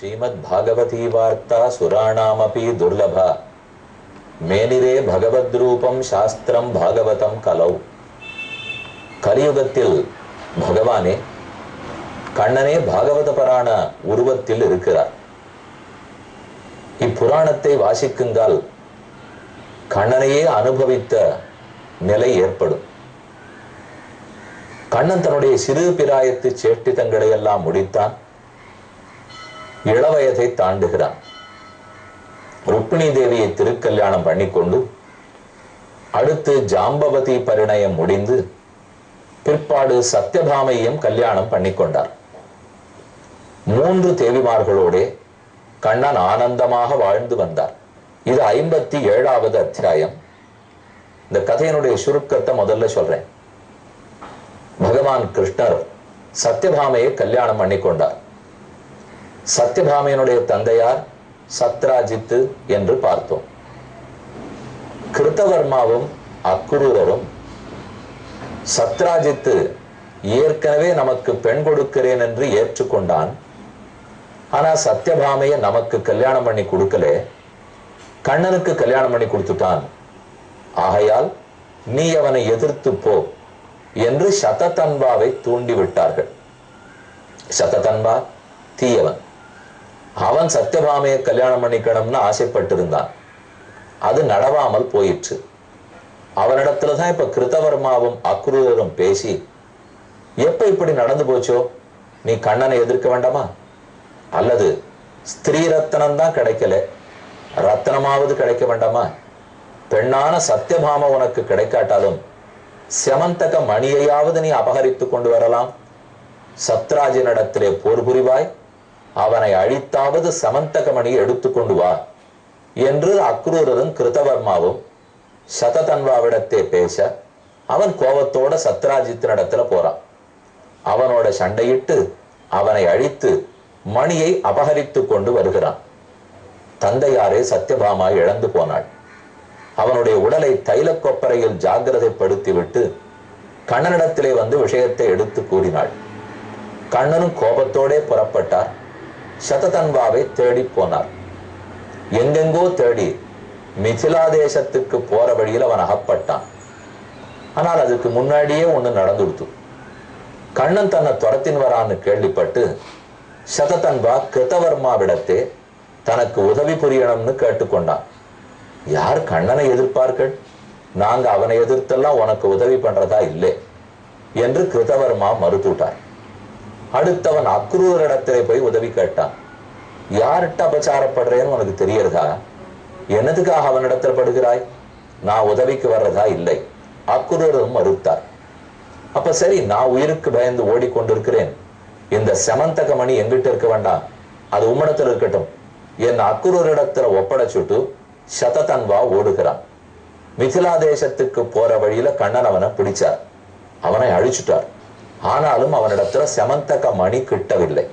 श्रीमद्भागवती वार्ता सुराणामपि दुर्लभा मेनिरे भगवद्रूपम शास्त्रम भागवतम कलौ கலியுகத்தில் பகவானே கண்ணனே பாகவதபரான உருவத்தில் இருக்கிறார். இப்புராணத்தை வாசிக்குங்கால் கண்ணனையே அனுபவித்த நிலை ஏற்படும். கண்ணன் தன்னுடைய சிறு பிராயத்து சேஷ்டிதங்களை எல்லாம் முடித்தான். இளவயதை தாண்டுகிறான். ருக்மிணி தேவியை திருக்கல்யாணம் பண்ணிக்கொண்டு அடுத்து ஜாம்பவதி பரிணயம் முடிந்து பிற்பாடு சத்யபாமையும் கல்யாணம் பண்ணிக்கொண்டார். 3 தேவிமார்களோடே கண்ணன் ஆனந்தமாக வாழ்ந்து வந்தார். இது 57வது அத்தியாயம். இந்த கதையினுடைய சுருக்கத்தை முதல்ல சொல்றேன். பகவான் கிருஷ்ணர் சத்யபாமையை கல்யாணம் பண்ணிக்கொண்டார். சத்யபாமையினுடைய தந்தையார் சத்ராஜித்து என்று பார்த்தோம். கிருத்தவர்மாவும் அக்ரூரரும் சத்ராஜித்து ஏற்கனவே நமக்கு பெண் கொடுக்கிறேன் என்று ஏற்றுக்கொண்டான். ஆனா சத்யபாமையை நமக்கு கல்யாணம் பண்ணி கொடுக்கல, கண்ணனுக்கு கல்யாணம் பண்ணி கொடுத்துட்டான். ஆகையால் நீ அவனை எதிர்த்து போ என்று சததன்வாவை தூண்டி விட்டார்கள். சததன்வா தீயவன். அவன் சத்யபாமையை கல்யாணம் பண்ணிக்கணும்னு ஆசைப்பட்டிருந்தான். அது நடவாமல் போயிற்று. அவனிடத்துலதான் இப்ப கிருத்தவர்மாவும் அக்ரூரரும் பேசி, எப்ப இப்படி நடந்து போச்சோ, நீ கண்ணனை எதிர்க்க வேண்டாமா? அல்லது ஸ்திரீ ரத்தனம் தான் கிடைக்கல, ரத்தனமாவது கிடைக்க வேண்டாமா? பெண்ணான சத்யபாமா உனக்கு கிடைக்காட்டாலும் செமந்தக மணியையாவது நீ அபகரித்து கொண்டு வரலாம். சத்ராஜனிடத்திலே போர் புரிவாய், அவனை அழித்தாவது சமந்தக மணியை எடுத்துக்கொண்டு வா என்று அக்ரூரரும் கிருத்தவர்மாவும் சததன்வாவிடத்தே பேச, அவன் கோபத்தோட சத்ராஜித்தினிடத்துல போறான். அவனோட சண்டையிட்டு அவனை அழித்து மணியை அபகரித்து கொண்டு வருகிறான். தந்தையாரே சத்யபாமா இழந்து போனாள். அவனுடைய உடலை தைல கொப்பரையில் ஜாகிரதைப்படுத்தி விட்டு கண்ணனிடத்திலே வந்து விஷயத்தை எடுத்து கூறினாள். கண்ணனும் கோபத்தோடே புறப்பட்டார். சததன்வாவை தேடி போனார். எங்கெங்கோ தேடி மிதிலா தேசத்துக்கு போற வழியில் அவன் அகப்பட்டான். ஆனால் அதுக்கு முன்னாடியே ஒண்ணு நடந்துடுத்து. கண்ணன் தன்னை துரத்தின் வரான்னு கேள்விப்பட்டு சததன்வா கிருத்தவர்மாவிடத்தே தனக்கு உதவி புரியணும்னு கேட்டுக்கொண்டான். யார் கண்ணனை எதிர்ப்பார்கள்? நாங்க அவனை எதிர்த்தெல்லாம் உனக்கு உதவி பண்றதா இல்லை என்று கிருத்தவர்மா மறுத்துட்டார். அடுத்தவன் அக்ரூரிடத்திலே போய் உதவி கேட்டான். யார்கிட்ட அபச்சாரப்படுறேன்னு உனக்கு தெரியறதா? என்னதுக்காக அவனிடத்தில் படுகிறாய்? நான் உதவிக்கு வர்றதா இல்லை. அக்ரூரும் மறுத்தார். அப்ப சரி, நான் உயிருக்கு பயந்து ஓடிக்கொண்டிருக்கிறேன், இந்த செமந்தக மணி எங்கிட்ட இருக்க வேண்டாம், அது உம்மிடத்தில் இருக்கட்டும் என் அக்ரூரிடத்துல ஒப்படைச்சுட்டு சததன்வா ஓடுகிறான். மிதிலா தேசத்துக்கு போற வழியில கண்ணன் அவனை பிடிச்சார், அவனை அழிச்சுட்டார். ஆனாலும் அவனிடத்துல செமந்தக மணி கிட்டவில்லை.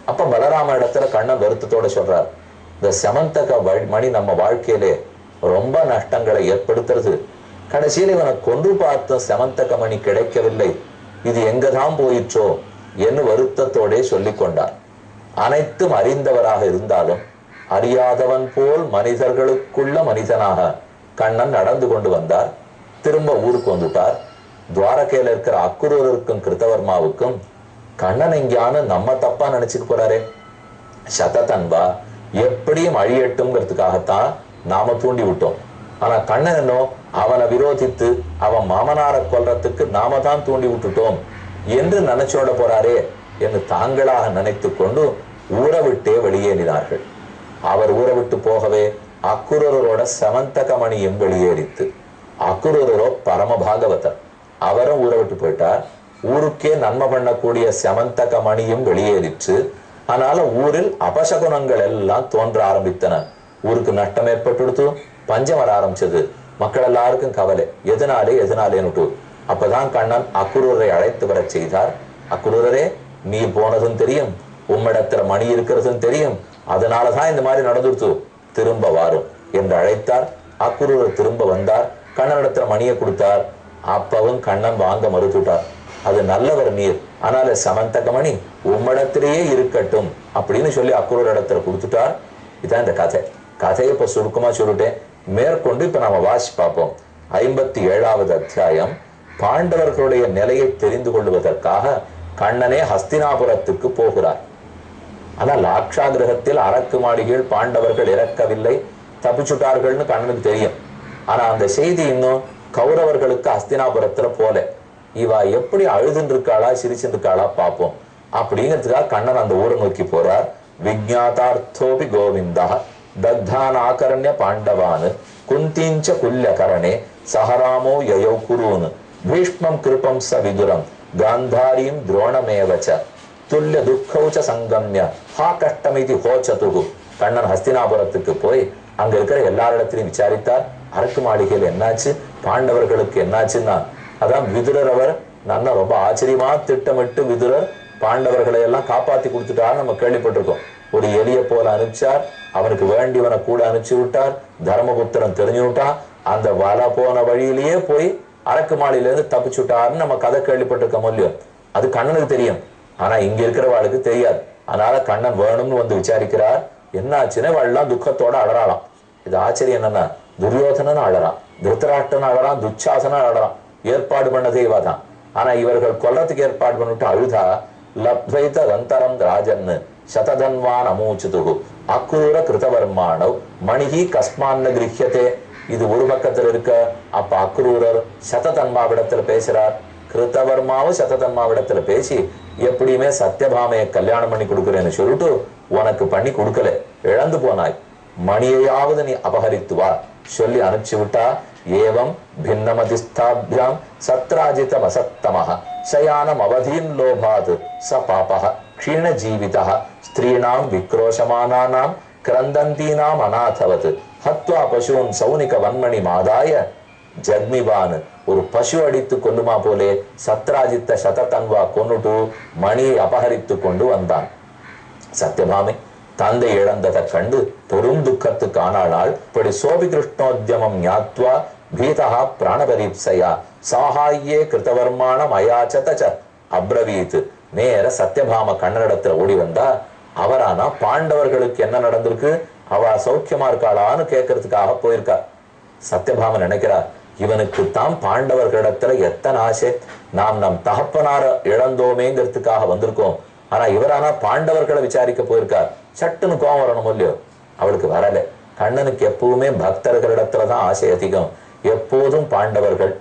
அப்ப பலராம இடத்துல கண்ணன் வருத்தத்தோட சொல்றார், இந்த செமந்தக மணி நம்ம வாழ்க்கையிலே ரொம்ப நஷ்டங்களை ஏற்படுத்துறது. கடைசியில் இவனை கொன்று பார்த்த செமந்தக மணி கிடைக்கவில்லை, இது எங்கதான் போயிற்றோ என்று வருத்தத்தோடே சொல்லிக் கொண்டார். அனைத்தும் அறிந்தவராக இருந்தாலும் அறியாதவன் போல் மனிதர்களுக்குள்ள மனிதனாக கண்ணன் நடந்து கொண்டு வந்தார். திரும்ப ஊருக்கு வந்துட்டார். துவாரகையில இருக்கிற அக்ரூருக்கும் கிருத்தவர்மாவுக்கும் கண்ணன் எங்கேயானு நம்ம தப்பா நினைச்சுக்க போறாரே, சததன்வா எப்படியும் அழியட்டும்ங்கிறதுக்காகத்தான் நாம தூண்டி விட்டோம். ஆனா கண்ணன் என்னோ அவனை விரோதித்து அவன் மாமனாரை கொல்றதுக்கு நாம தான் தூண்டி விட்டுட்டோம் என்று நினைச்சோட போறாரே என்று தாங்களாக நினைத்து கொண்டு ஊரை விட்டே வெளியேறினார்கள். அவர் ஊரை விட்டு போகவே அக்ரூரோட செமந்தக மணியும் வெளியேறித்து. அக்ரூரோ பரம பாகவதர், அவரும் ஊரை விட்டு போயிட்டார். ஊருக்கே நன்மை பண்ணக்கூடிய செமந்தக மணியும் வெளியேறிற்று. அதனால ஊரில் அபசகுணங்கள் எல்லாம் தோன்ற ஆரம்பித்தன. ஊருக்கு நஷ்டம் ஏற்பட்டுடுத்து, பஞ்சம் வர ஆரம்பிச்சது. மக்கள் எல்லாருக்கும் கவலை, எதனாலேன்னுட்டு. அப்பதான் கண்ணன் அக்ரூரை அழைத்து வர செய்தார். அக்ரூரரே, நீ போனதும் தெரியும், உம்மிடத்துல மணி இருக்கிறதும் தெரியும், அதனாலதான் இந்த மாதிரி நடந்துடுத்து, திரும்ப வாரும் என்று அழைத்தார். அக்ரூரர் திரும்ப வந்தார். கண்ணனிடத்துல மணியை கொடுத்தார். அப்பவும் கண்ணன் வாங்க மறுத்துட்டார். அது நல்லவர் நீர், அதனால சமந்தகமணி உம்மிடத்திலேயே இருக்கட்டும் அப்படின்னு சொல்லி அக்ரூர் இடத்துல கொடுத்துட்டார். இதான் இந்த கதை. கதையை இப்ப சுருக்கமா சொல்லிட்டேன். மேற்கொண்டு இப்ப நாம வாசி பார்ப்போம். 57வது அத்தியாயம். பாண்டவர்களுடைய நிலையை தெரிந்து கொள்வதற்காக கண்ணனே ஹஸ்தினாபுரத்துக்கு போகிறார். ஆனா லாட்சாகிரகத்தில் அரக்கு மாளிகையில் பாண்டவர்கள் இறக்கவில்லை, தப்பிச்சுட்டார்கள்னு கண்ணனுக்கு தெரியும். ஆனா அந்த செய்தி இன்னும் கௌரவர்களுக்கு ஹஸ்தினாபுரத்துல போல. இவா எப்படி அழுதுன்னு இருக்காளா சிரிச்சுட்டு இருக்காளா பார்ப்போம் அப்படிங்கிறதுக்காக கண்ணன் அந்த ஊரை நோக்கி போறார். விஜ்ஞாதார்த்தோபி கோவிந்தா தக்தான் ஆகரண்ய பாண்டவான் குந்தீஞ்ச குல்ய கரணே சஹராமோ யயௌ குருன்னு பீஷ்மம் கிருபம் ச விதுரம் காந்தாரீம் துரோணமேவச்ச துல்லிய துக்கௌச்ச சங்கம்ய ஹா கஷ்டமிதி ஹோச்சதுகு. கண்ணன் ஹஸ்தினாபுரத்துக்கு போய் அங்க இருக்கிற எல்லாரிடத்திலையும் விசாரித்தார். அரக்கு மாளிகையில் என்னாச்சு, பாண்டவர்களுக்கு என்னாச்சுன்னா அதான் விதுரர் அவர் நன்னா ரொம்ப ஆச்சரியமா திட்டமிட்டு விதுரர் பாண்டவர்களை எல்லாம் காப்பாத்தி கொடுத்துட்டார். நம்ம கேள்விப்பட்டிருக்கோம். ஒரு எலிய போல அனுப்பிச்சார், அவனுக்கு வேண்டியவனை கூட அனுப்பிச்சு விட்டார். தர்மபுத்திரன் தெரிஞ்சு விட்டான். அந்த வல போன வழியிலேயே போய் அரக்கு மாளிகையில இருந்து தப்பிச்சுட்டாருன்னு நம்ம கதை கேள்விப்பட்டிருக்கோம் இல்லையோ. அது கண்ணனுக்கு தெரியும், ஆனா இங்க இருக்கிறவாளுக்கு தெரியாது. அதனால கண்ணன் வேணும்னு வந்து விசாரிக்கிறார். என்ன ஆச்சுன்னா எல்லாம் துக்கத்தோட அழறாளாம். இது ஆச்சரியம் என்னன்னா, துரியோதனன் அழறான், திருத்தராஷ்டன் அழறான், துச்சாசன அழறான். ஏற்பாடு பண்ணதே இவாதான். ஆனா இவர்கள் கொல்றதுக்கு ஏற்பாடு பண்ணிட்டு அழுதா லப்வைத ரந்தரம் ராஜன் சததன்வான் அமூச்சுதுகு அக்ரூர கிருதவர்மானவ் மணிகி கஸ்மான்ன கிரஹ்யதே. இது ஒரு பக்கத்துல இருக்க. அப்ப அக்ரூரர் சததன்மாவிடத்துல பேசுறார். கிருத்தவர்மாவும் சததன்மாவிடத்துல பேசி எப்படியுமே சத்யபாமையை கல்யாணம் பண்ணி கொடுக்குறேன்னு சொல்லிட்டு உனக்கு பண்ணி கொடுக்கல, இழந்து போனாய், மணியையாவது நீ அபகரித்து வா சொல்லி அனுப்பிச்சு விட்டா. ஏவம் பின்னமதிஸ்தாபியாம் சத்ராஜிதம் அசத்தமஹ சயானம் அவதீன் லோபாத் ச பாபஹ க்ஷீண ஜீவிதஹ ஸ்திரீணாம் விக்ரோஷமானானாம் கிரந்தந்தீனாம் அநாதவத் ஹத்வா பசுன் சௌனிக வன்மணி மாதாய ஜக்மிவான். ஒரு பசு அடித்து கொல்லுமா போலே சத்ராஜித்த சததன்வா கொன்னுட்டு மணியை அபகரித்து கொண்டு வந்தான். சத்யபாமை தந்தை இழந்ததை கண்டு பெரும் துக்கத்துக்கு ஆனாள். இப்படி சோபி கிருஷ்ணோத்யமம் ஞாத்வா பீதா பிராணபரீப்சையா சாஹாயே கிருத்தவர்மானம் அயாச்சத அப்ரவீத். நேர சத்யபாம கண்ணனிடத்துல ஓடி வந்தா. அவரானா பாண்டவர்களுக்கு என்ன நடந்திருக்கு, அவ சௌக்கியமா இருக்காளான்னு கேட்கறதுக்காக போயிருக்கா. சத்யபாம நினைக்கிறார், இவனுக்கு தான் பாண்டவர்களிடத்துல எத்தனை ஆசை, நாம் நம் தகப்பனார இழந்தோமேங்கிறதுக்காக வந்திருக்கோம். ஆனா இவரானா பாண்டவர்களை விசாரிக்க போயிருக்கார். சட்டுன்னு கோவம் வரணும் இல்லையோ, அவளுக்கு வரல. கண்ணனுக்கு எப்பவுமே பக்தர்களிடத்துலதான் ஆசை அதிகம். எப்போதும் பாண்டவர்கள்,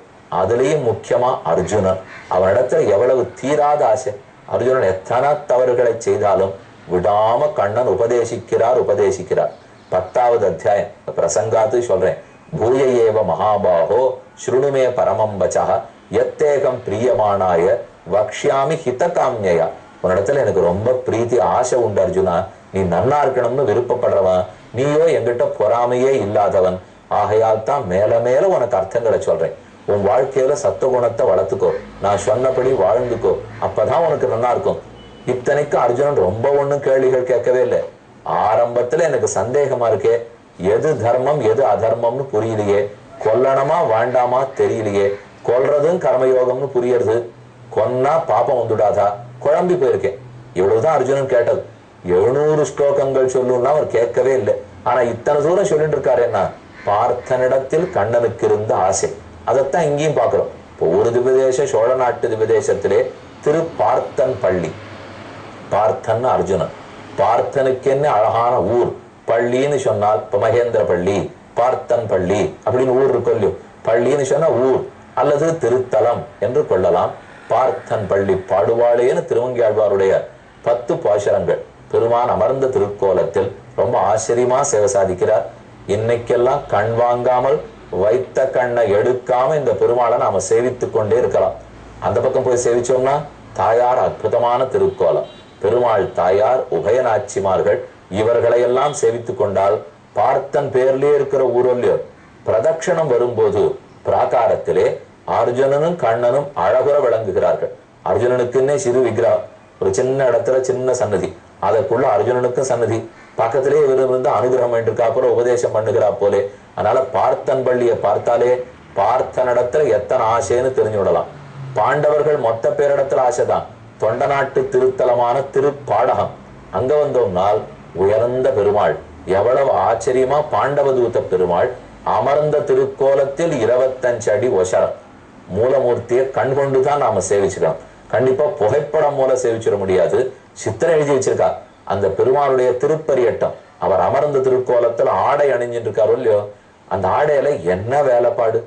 அதுலயும் முக்கியமா அர்ஜுனன். அவனிடத்துல எவ்வளவு தீராத ஆசை. அர்ஜுனன் எத்தனை தவறுகளை செய்தாலும் விடாம கண்ணன் உபதேசிக்கிறார். 10வது அத்தியாயம் பிரசங்காத்து சொல்றேன். பூய ஏவ மகாபாகோ ஸ்ருணுமே பரமம் வச்சா எத்தேகம் பிரியமானாய வக்ஷ்யாமி ஹித காமியா. உன்னிடத்துல எனக்கு ரொம்ப பிரீத்தி ஆசை உண்டு அர்ஜுனா. நீ நன்னா இருக்கணும்னு விருப்பப்படுறவன், நீயோ என்கிட்ட பொறாமையே இல்லாதவன். ஆகையால் தான் மேல மேல உனக்கு அர்த்தங்களை சொல்றேன். உன் வாழ்க்கையில சத்துவகுணத்தை வளர்த்துக்கோ, நான் சொன்னபடி வாழ்ந்துக்கோ, அப்பதான் உனக்கு நல்லா இருக்கும். இத்தனைக்கும் அர்ஜுனன் ரொம்ப ஒண்ணும் கேள்விகள் கேட்கவே இல்லை. ஆரம்பத்துல எனக்கு சந்தேகமா இருக்கே, எது தர்மம் எது அதர்மம்னு புரியலையே, கொல்லணுமா வேண்டாமா தெரியலையே, கொல்றதும் கர்மயோகம்னு புரியுறது, கொன்னா பாப்பம் வந்துடாதா, குழம்பி போயிருக்கேன். இவ்வளவுதான் அர்ஜுனன் கேட்டது. 700 ஸ்லோகங்கள் சொல்லுன்னா அவர் கேட்கவே இல்லை. ஆனா இத்தனை தூரம் சொல்லிட்டு இருக்காரு. என்ன, பார்த்தனிடத்தில் கண்ணனுக்கு இருந்த ஆசை. அதைத்தான் இங்கேயும் பாக்குறோம். இப்போ ஒரு திவ்யதேச சோழ நாட்டு திவ்யதேசத்திலே திரு பார்த்தன் பள்ளி. பார்த்தன் அர்ஜுனன். பார்த்தனுக்கு என்ன அழகான ஊர். பள்ளின்னு சொன்னால் இப்ப மகேந்திர பள்ளி, பார்த்தன் பள்ளி அப்படின்னு ஊர் இருக்கும் இல்லையோ. பள்ளின்னு சொன்னா ஊர் அல்லது திருத்தலம் என்று கொள்ளலாம். பார்த்தன் பள்ளி பாடுவாளேன்னு திருவங்கியாழ்வாருடைய 10 பாசுரங்கள். பெருமான் அமர்ந்த திருக்கோலத்தில் ரொம்ப ஆச்சரியமா சேவை சாதிக்கிறார். இன்னைக்கெல்லாம் கண் வாங்காமல் வைத்த கண்ணை எடுக்காம இந்த பெருமாளை நாம சேவித்து கொண்டே இருக்கலாம். அந்த பக்கம் போய் சேவிச்சோம்னா தாயார் அற்புதமான திருக்கோலம், பெருமாள் தாயார், உபயநாச்சிமார்கள், இவர்களையெல்லாம் சேவித்து கொண்டால் பார்த்தன் பேர்லயே இருக்கிற ஊரொல்லியோ பிரதட்சணம் வரும்போது பிராகாரத்திலே அர்ஜுனனும் கண்ணனும் அழகுற விளங்குகிறார்கள். அர்ஜுனனுக்குன்னே சிறு விக்கிரகம், ஒரு சின்ன இடத்துல சின்ன சன்னதி, அதற்குள்ள அர்ஜுனனுக்கும் சன்னதி, பக்கத்திலே இவர் இருந்து அனுகிரகம் பண்ணிருக்கா போல உபதேசம் பண்ணுகிறா போலே. அதனால பார்த்தன் பள்ளியை பார்த்தாலே பார்த்தனிடத்துல எத்தனை ஆசைன்னு தெரிஞ்சு விடலாம். பாண்டவர்கள் மொத்த பேரிடத்துல ஆசைதான். தொண்ட நாட்டு திருத்தலமான திருப்பாடகம். அங்க வந்தோம்னால் உயர்ந்த பெருமாள், எவ்வளவு ஆச்சரியமா பாண்டவதூத பெருமாள் அமர்ந்த திருக்கோலத்தில் 25 அடி ஒசரம் மூலமூர்த்தியை கண் கொண்டுதான் நாம சேவிச்சிடோம். கண்டிப்பா புகைப்படம் மூலம் சேவிச்சிட முடியாது. சித்திரம் எழுதி வச்சிருக்கா. அந்த பெருமாளுடைய திருப்பரியட்டம், அவர் அமர்ந்த திருக்கோலத்துல ஆடை அணிஞ்சிட்டு இருக்காரு இல்லையோ, அந்த ஆடையில என்ன வேலைப்பாடு!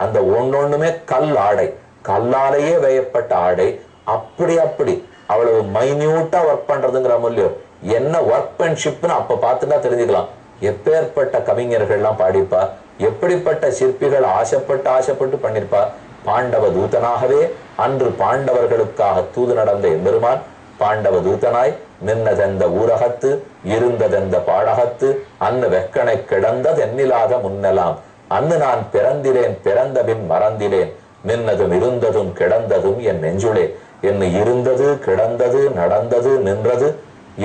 அந்த ஒன்னொண்ணுமே கல் ஆடை, கல்லாலேயே வேயப்பட்ட ஆடை. அப்படி அவ்வளவு மைன்யூட்டா ஒர்க் பண்றதுங்கிற இல்லையோ, என்ன ஒர்க்மேன்ஷிப்னு அப்ப பார்த்துட்டா தெரிஞ்சுக்கலாம். எப்பேற்பட்ட கவிஞர்கள் எல்லாம் பாடிப்பா, எப்படிப்பட்ட சிற்பிகள் ஆசைப்பட்டு பண்ணிருப்பா. பாண்டவ தூதனாகவே அன்று பாண்டவர்களுக்காக தூது நடந்த எம்பெருமான் பாண்டவ தூதனாய் நின்னதெந்த ஊரகத்து இருந்ததெந்த பாடகத்து அன்னு வெக்கனை கிடந்தது எண்ணிலாத முன்னெல்லாம் அன்னு நான் பிறந்திலேன் பிறந்தபின் மறந்திலேன் நின்னதும் இருந்ததும் கிடந்ததும் என் நெஞ்சுளே. என்ன இருந்தது கிடந்தது நடந்தது நின்றது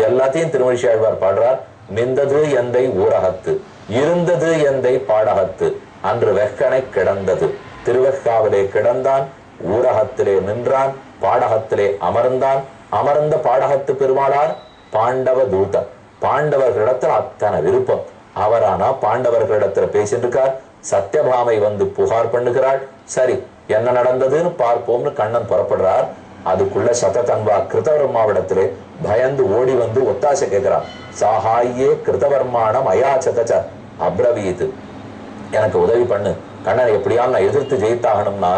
எல்லாத்தையும் திருமழிசையாழ்வார் பாடுறார். நின்றது எந்தை ஊரகத்து, இருந்தது எந்தை பாடகத்து, அன்று வெக்கனை கிடந்தது. திருவெக்காவிலே கிடந்தான், ஊரகத்திலே நின்றான், பாடகத்திலே அமர்ந்தான். அமர்ந்த பாடகத்து பெருமாளார் பாண்டவ தூதன். பாண்டவர்களிடத்துல அத்தனை விருப்பம். அவரானா பாண்டவர்களிடத்துல பேசிட்டு இருக்கார். சத்யபாமை வந்து புகார் பண்ணுகிறாள். சரி, என்ன நடந்ததுன்னு பார்ப்போம்னு கண்ணன் புறப்படுறார். அதுக்குள்ள சததன்வா கிருதவர்மாவிடத்திலே பயந்து ஓடி வந்து ஒத்தாசை கேட்கிறான். சாஹாயே கிருதவர்மானம் அயாச்சதச்ச அப்ரவீத், எனக்கு உதவி பண்ணு கண்ணன், எப்படியாலும் நான் எதிர்த்து ஜெயித்தாகணும்னா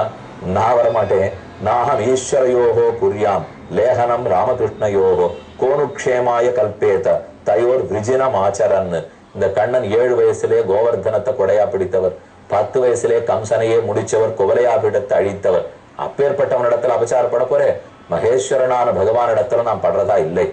நான் வரமாட்டேன். நாகம் ஈஸ்வரயோகோ புரியாம் லேகனம் ராமகிருஷ்ணயோகோ கோனுக்ஷேமாய கல்பேத தயோர் விஜினம் ஆச்சரன். இந்த கண்ணன் 7 வயசுலே கோவர்தனத்தை கொடையா பிடித்தவர், 10 வயசுலே கம்சனையே முடிச்சவர், குவலையாபிடத்தை அழித்தவர். அப்பேற்பட்டவனிடத்துல அபச்சாரப்பட போறே, மகேஸ்வரனான பகவான் இடத்துல நான் படுறதா இல்லை.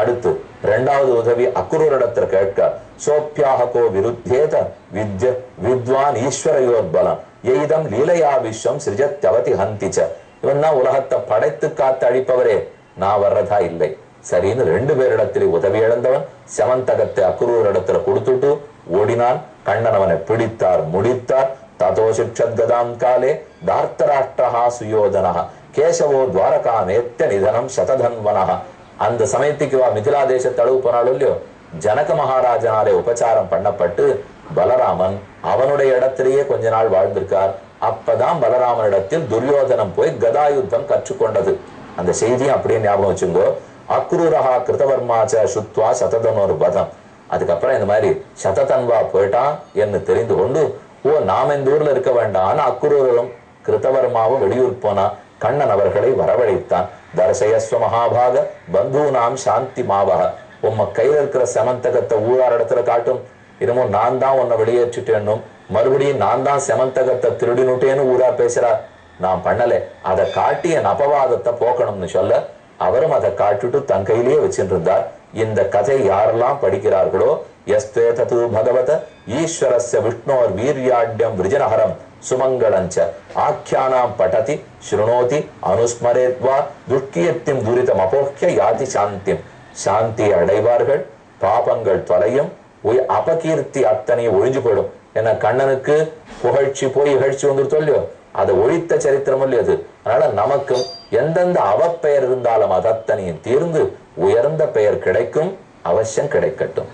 அடுத்து 2வது உதவி அக்குரூரிடத்துல கேட்க. சோப்பியாகோ விருத்தேத வித்ய வித்வான் ஈஸ்வரயோத்பலம் எய்தம் லீலையா விஸ்வம் சிருஜத்யவதி ஹந்திச்ச. இவன் தான் உலகத்தை படைத்து காத்து அழிப்பவரே, நான் வர்றதா இல்லை. சரின்னு 2 பேரிடத்திலே உதவி இழந்தவன் செமந்தகத்தை அக்குரூர் இடத்துல கொடுத்துட்டு ஓடினான். கண்ணன் அவனை பிடித்தார், முடித்தார். ததோ சிக்ஷத்கதாம் காலே தார்த்தராஷ்டிரஹா சுயோதனஹ கேசவோ துவாரகா நேத்திய நிதனம் சததன்வனஹ. அந்த சமயத்துக்கு மிதிலா தேச தழுவு போனாலும் இல்லையோ, ஜனக மகாராஜனாலே உபச்சாரம் பண்ணப்பட்டு பலராமன் அவனுடைய இடத்திலேயே கொஞ்ச நாள் வாழ்ந்திருக்கார். அப்பதான் பலராமனிடத்தில் துரியோதனம் போய் கதாயுத்தம் கற்றுக்கொண்டது. அந்த செய்தியும் அப்படியே ஞாபகம் வச்சுங்கோ. அக்ரூரஹா கிருதவர்மாச்ச சுத்வா சததனோர் பதம். அதுக்கப்புறம் இந்த மாதிரி சததன்வா போயிட்டான் என்று தெரிந்து கொண்டு, ஓ நாம இந்த ஊர்ல இருக்க வேண்டாம்னு அக்ரூரரும் கிருதவர்மாவும் வெளியூர் போனா. கண்ணன் அவர்களை வரவழைத்தான். தர்சயஸ்வ மகாபாக பந்தூனாம் சாந்தி மாவக, உம்ம கையில இருக்கிற செமந்தகத்தை ஊரார் இடத்துல காட்டும். இன்னமும் நான் தான் உன்னை வெளியேற்றிட்டேன்னும் மறுபடியும் நான் தான் செமந்தகத்தை திருடினுட்டேன்னு ஊரா பேசுறார். நான் பண்ணல, அதை காட்டி என் அபவாதத்தை போக்கணும்னு சொல்ல அவரும் அதை காட்டுட்டு தன் கையிலேயே வச்சுட்டு இருந்தார். இந்த கதை யாரெல்லாம் படிக்கிறார்களோ, யஸ்தேதது பகவத ஈஸ்வரஸ்ய விஷ்ணோர் வீர்யாட்யம் விருஜனஹரம் சுமங்களஞ்ச ஆக்கியானாம் படதி ஸ்ருணோதி அனுஸ்மரேத்வா துஷ்கியத்தின் துரிதம் அபோக்கிய யாதி சாந்திம். சாந்தியை அடைவார்கள், பாபங்கள் தொலையும், அபகீர்த்தி அத்தனை ஒழிஞ்சு போயிடும். ஏன்னா கண்ணனுக்கு புகழ்ச்சி போய் இகழ்ச்சி வந்துருத்தோ இல்லையோ, அதை ஒழித்த சரித்திரம் இல்லையது. அதனால நமக்கும் எந்தெந்த அவப்பெயர் இருந்தாலும் அதத்தனையும் தீர்ந்து உயர்ந்த பெயர் கிடைக்கும், அவசியம் கிடைக்கட்டும்.